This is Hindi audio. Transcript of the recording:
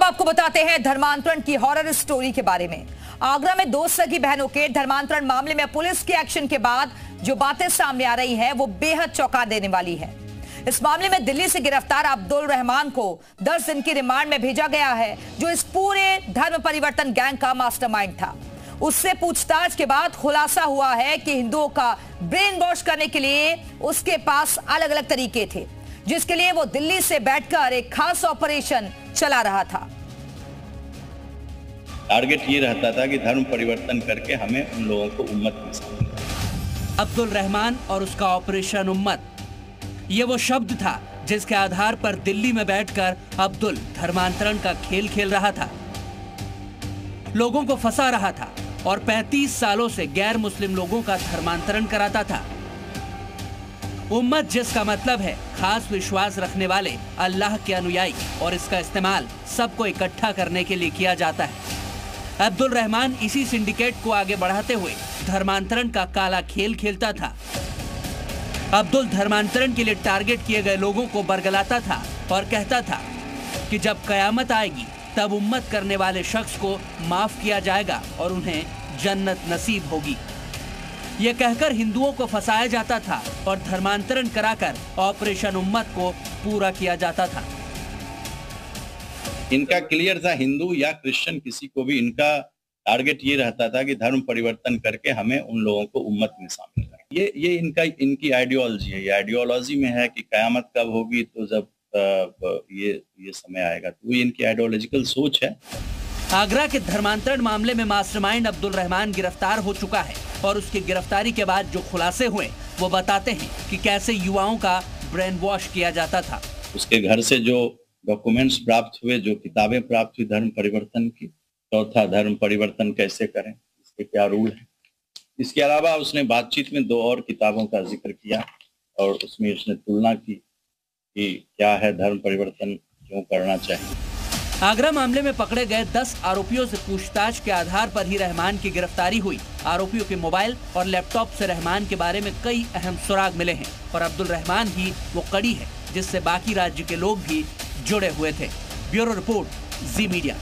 आपको बताते हैं धर्मांतरण की हॉरर स्टोरी के बारे में। आगरा में दो सगी बहनों के धर्मांतरण मामले में पुलिस के एक्शन के बाद जो बातें सामने आ रही हैं वो बेहद चौंका देने वाली है। इस मामले में दिल्ली से गिरफ्तार अब्दुल रहमान को 10 दिन की रिमांड में भेजा गया है, जो इस पूरे धर्म परिवर्तन गैंग का मास्टरमाइंड था। उससे पूछताछ के बाद खुलासा हुआ है कि हिंदुओं का ब्रेन वॉश करने के लिए उसके पास अलग अलग तरीके थे, जिसके लिए वो दिल्ली से बैठकर एक खास ऑपरेशन चला रहा था। टारगेट ये रहता था कि धर्म परिवर्तन करके हमें उन लोगों को उम्मत में शामिल करना। अब्दुल रहमान और उसका ऑपरेशन उम्मत, ये वो शब्द था जिसके आधार पर दिल्ली में बैठकर अब्दुल धर्मांतरण का खेल खेल रहा था, लोगों को फंसा रहा था और 35 सालों से गैर मुस्लिम लोगों का धर्मांतरण कराता था। उम्मत जिसका मतलब है खास विश्वास रखने वाले अल्लाह के अनुयायी, और इसका इस्तेमाल सबको इकट्ठा करने के लिए किया जाता है। अब्दुल रहमान इसी सिंडिकेट को आगे बढ़ाते हुए धर्मांतरण का काला खेल खेलता था। अब्दुल धर्मांतरण के लिए टारगेट किए गए लोगों को बरगलाता था और कहता था कि जब कयामत आएगी तब उम्मत करने वाले शख्स को माफ किया जाएगा और उन्हें जन्नत नसीब होगी। ये कहकर हिंदुओं को फंसाया जाता था और धर्मांतरण कराकर ऑपरेशन उम्मत को पूरा किया जाता था। इनका क्लियर था, हिंदू या क्रिश्चियन किसी को भी इनका टारगेट ये रहता था कि धर्म परिवर्तन करके हमें उन लोगों को उम्मत में शामिल करना। ये इनकी आइडियोलॉजी है। ये आइडियोलॉजी में है कि कयामत कब होगी, तो जब ये समय आएगा। तो ये इनकी आइडियोलॉजिकल सोच है। आगरा के धर्मांतरण मामले में मास्टरमाइंड अब्दुल रहमान गिरफ्तार हो चुका है और उसकी गिरफ्तारी के बाद जो खुलासे हुए वो बताते हैं कि कैसे युवाओं का ब्रेन वॉश किया जाता था। उसके घर से जो डॉक्यूमेंट्स प्राप्त हुए, जो किताबें प्राप्त हुई धर्म परिवर्तन की, चौथा धर्म परिवर्तन कैसे करें, इसके क्या रूल है। इसके अलावा उसने बातचीत में 2 और किताबों का जिक्र किया और उसमें उसने तुलना की कि क्या है धर्म परिवर्तन, क्यों करना चाहिए। आगरा मामले में पकड़े गए 10 आरोपियों से पूछताछ के आधार पर ही रहमान की गिरफ्तारी हुई। आरोपियों के मोबाइल और लैपटॉप से रहमान के बारे में कई अहम सुराग मिले हैं और अब्दुल रहमान ही वो कड़ी है जिससे बाकी राज्य के लोग भी जुड़े हुए थे। ब्यूरो रिपोर्ट, जी मीडिया।